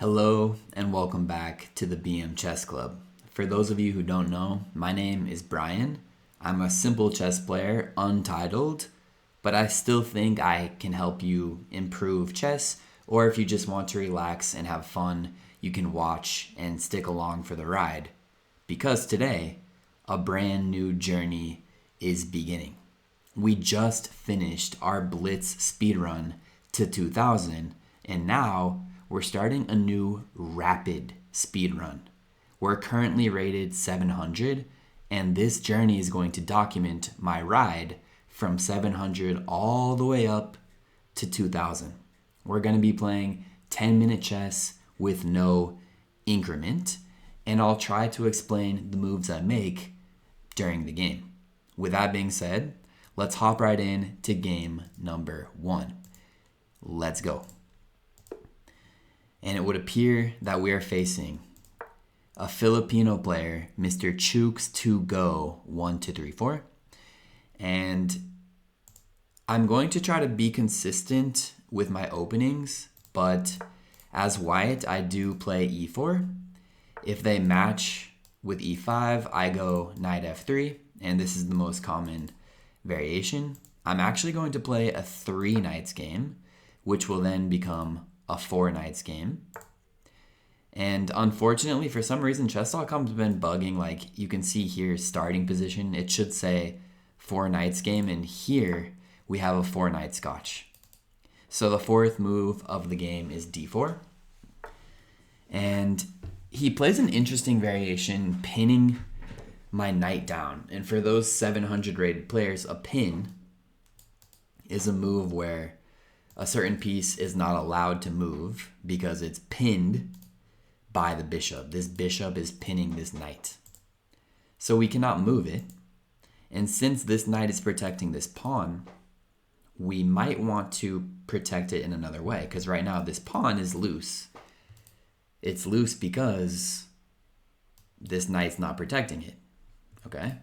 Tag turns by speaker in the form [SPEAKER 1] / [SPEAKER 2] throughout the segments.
[SPEAKER 1] Hello and welcome back to the BM Chess Club. For those of you who don't know, my name is Brian. I'm a simple chess player, untitled, but I still think I can help you improve chess, or if you just want to relax and have fun, you can watch and stick along for the ride. Because today, a brand new journey is beginning. We just finished our Blitz speedrun to 2000, and now we're starting a new rapid speedrun. We're currently rated 700, and this journey is going to document my ride from 700 all the way up to 2000. We're going to be playing 10-minute chess with no increment, and I'll try to explain the moves I make during the game. With that being said, let's hop right in to game number 1. Let's go. And it would appear that we are facing a Filipino player, Mr. Chooks to go 1, 2, 3, 4. And I'm going to try to be consistent with my openings, but as white, I do play e4. If they match with e5, I go knight f3, and this is the most common variation. I'm actually going to play a 3 knights game, which will then become a 4 knights game. And unfortunately, for some reason, chess.com's been bugging. Like you can see here, starting position, it should say 4 knights game, and here we have a 4 knight scotch. So the fourth move of the game is d4. And he plays an interesting variation, pinning my knight down. And for those 700 rated players, a pin is a move where a certain piece is not allowed to move because it's pinned by the bishop. This bishop is pinning this knight. So we cannot move it. And since this knight is protecting this pawn, we might want to protect it in another way, because right now this pawn is loose. It's loose because this knight's not protecting it. Okay?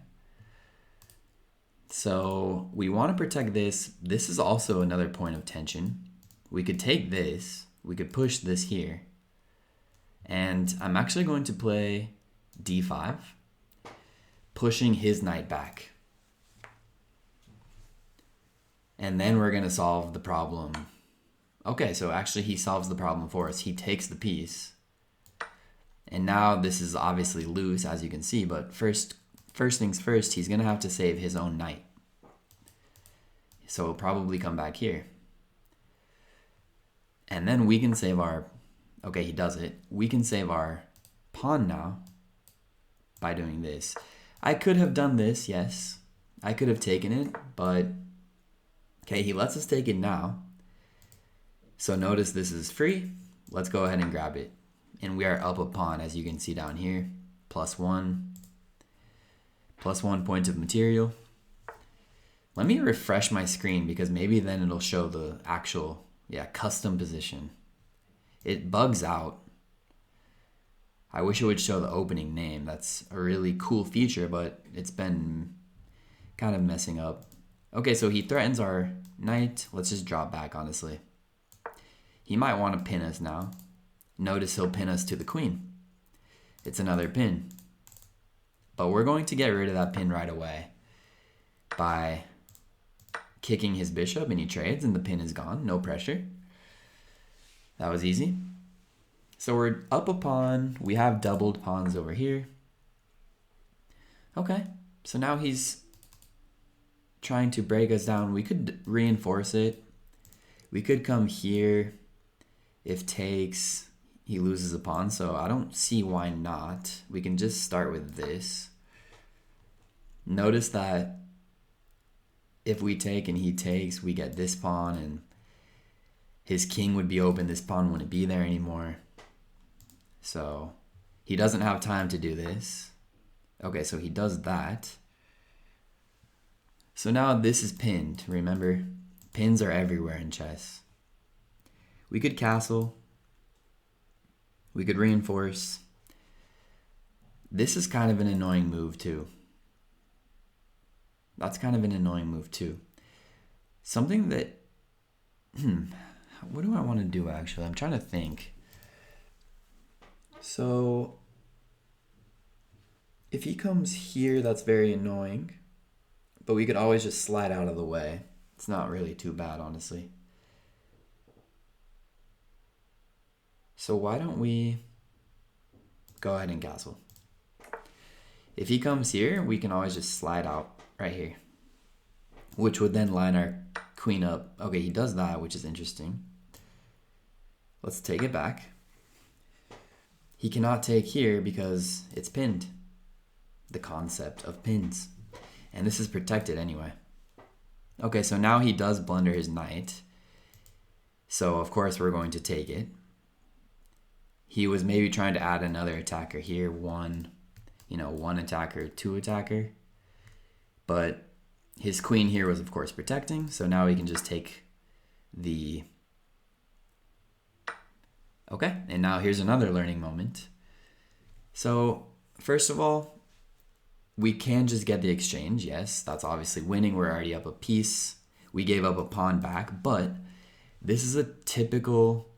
[SPEAKER 1] So we want to protect this. This is also another point of tension. We could take this. We could push this here. And I'm actually going to play d5, pushing his knight back. And then we're going to solve the problem. Okay, so actually he solves the problem for us. He takes the piece. And now this is obviously loose, as you can see, but first things first, he's going to have to save his own knight. So he'll probably come back here. And then we can save our... Okay, he does it. We can save our pawn now by doing this. I could have done this, yes. I could have taken it, but... Okay, he lets us take it now. So notice this is free. Let's go ahead and grab it. And we are up a pawn, as you can see down here. +1. +1 points of material. Let me refresh my screen because maybe then it'll show the actual, custom position. It bugs out. I wish it would show the opening name. That's a really cool feature, but it's been kind of messing up. Okay, so he threatens our knight. Let's just drop back, honestly. He might want to pin us now. Notice he'll pin us to the queen. It's another pin. But we're going to get rid of that pin right away by kicking his bishop, and he trades, and the pin is gone. No pressure. That was easy. So we're up a pawn. We have doubled pawns over here. Okay, so now he's trying to break us down. We could reinforce it. We could come here. If takes, he loses a pawn, so I don't see why not. We can just start with this. Notice that if we take and he takes, we get this pawn, and his king would be open. This pawn wouldn't be there anymore. So he doesn't have time to do this. Okay, so he does that. So now this is pinned. Remember, pins are everywhere in chess. We could castle. We could reinforce. This is kind of an annoying move too. That's kind of an annoying move too. Something that, what do I want to do actually? I'm trying to think. So if he comes here, that's very annoying. But we could always just slide out of the way. It's not really too bad, honestly. So why don't we go ahead and castle? If he comes here, we can always just slide out right here, which would then line our queen up. Okay, he does that, which is interesting. Let's take it back. He cannot take here because it's pinned. The concept of pins. And this is protected anyway. Okay, so now he does blunder his knight. So of course we're going to take it. He was maybe trying to add another attacker here. One attacker, two attacker. But his queen here was of course protecting. So now we can just take the... Okay, and now here's another learning moment. So first of all, we can just get the exchange. Yes, that's obviously winning. We're already up a piece. We gave up a pawn back, but this is a typical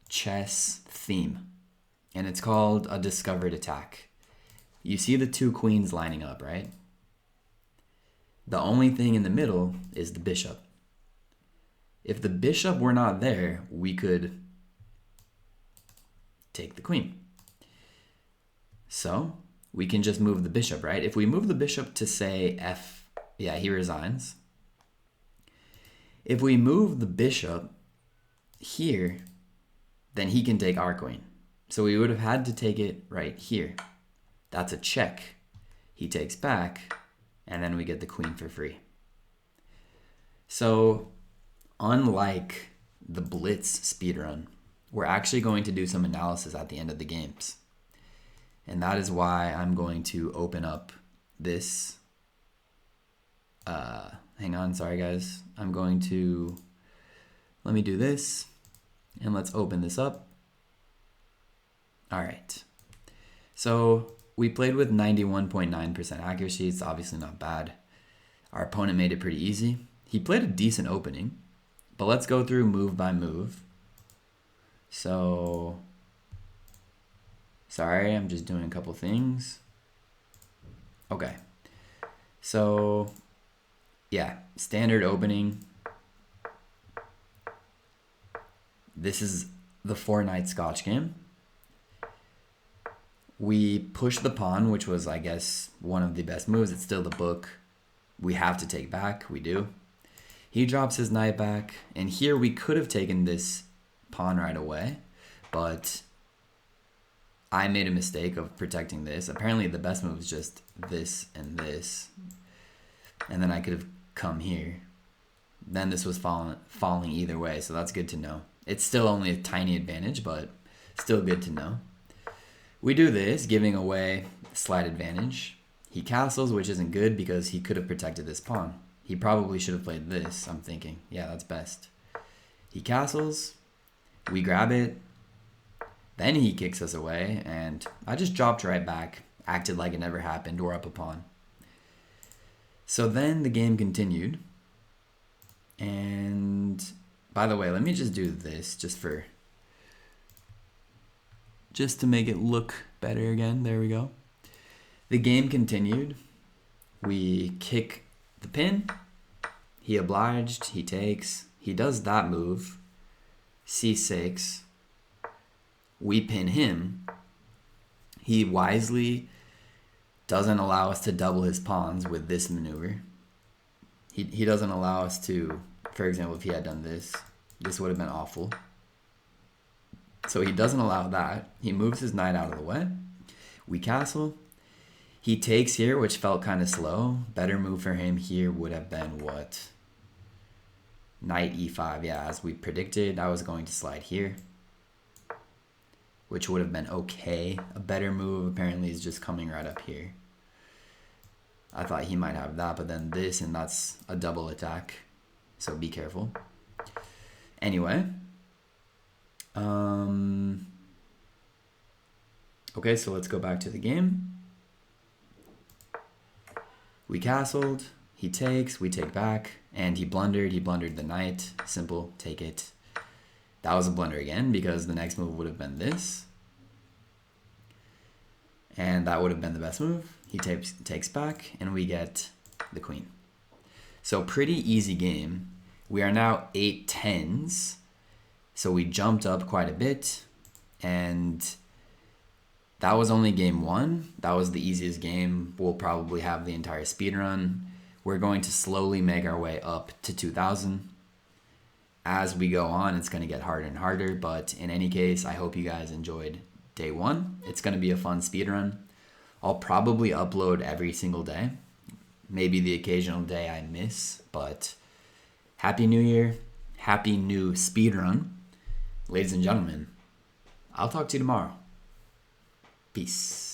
[SPEAKER 1] chess theme, and it's called a discovered attack. You see the two queens lining up, right? The only thing in the middle is the bishop. If the bishop were not there, we could take the queen. So we can just move the bishop, right? If we move the bishop to say F, yeah, he resigns. If we move the bishop here, then he can take our queen. So we would have had to take it right here. That's a check. He takes back, and then we get the queen for free. So unlike the Blitz speedrun, we're actually going to do some analysis at the end of the games. And that is why I'm going to open up this. Hang on, sorry guys. I'm going to, let me do this. And let's open this up. All right. So we played with 91.9% accuracy. It's obviously not bad. Our opponent made it pretty easy. He played a decent opening. But let's go through move by move. So... Sorry, I'm just doing a couple things. Okay. So, yeah, standard opening. This is the 4-knight Scotch game. We push the pawn, which was, I guess, one of the best moves. It's still the book. We have to take back. We do. He drops his knight back. And here we could have taken this pawn right away. But I made a mistake of protecting this. Apparently the best move is just this and this. And then I could have come here. Then this was falling either way, so that's good to know. It's still only a tiny advantage, but still good to know. We do this, giving away slight advantage. He castles, which isn't good because he could have protected this pawn. He probably should have played this, I'm thinking. Yeah, that's best. He castles. We grab it. Then he kicks us away, and I just dropped right back, acted like it never happened, or up a pawn. So then the game continued. And by the way, let me just do this just to make it look better again. There we go. The game continued. We kick the pin. He obliged. He takes. He does that move. C6. We pin him. He wisely doesn't allow us to double his pawns with this maneuver. He doesn't allow us to, for example, if he had done this, this would have been awful. So he doesn't allow that. He moves his knight out of the way. We castle. He takes here, which felt kind of slow. Better move for him here would have been what? Knight e5. Yeah, as we predicted, I was going to slide here, which would have been okay. A better move apparently is just coming right up here. I thought he might have that, but then this, and that's a double attack. So be careful. Anyway. Okay, so let's go back to the game. We castled. He takes. We take back. And he blundered. He blundered the knight. Simple. Take it. That was a blunder again because the next move would have been this. And that would have been the best move. He takes back, and we get the queen. So pretty easy game. We are now 8-10s. So we jumped up quite a bit. And that was only game 1. That was the easiest game. We'll probably have the entire speed run. We're going to slowly make our way up to 2000. As we go on, it's going to get harder and harder. But in any case, I hope you guys enjoyed day 1. It's going to be a fun speed run. I'll probably upload every single day. Maybe the occasional day I miss. But Happy New Year. Happy new speed run. Ladies and gentlemen, I'll talk to you tomorrow. Peace.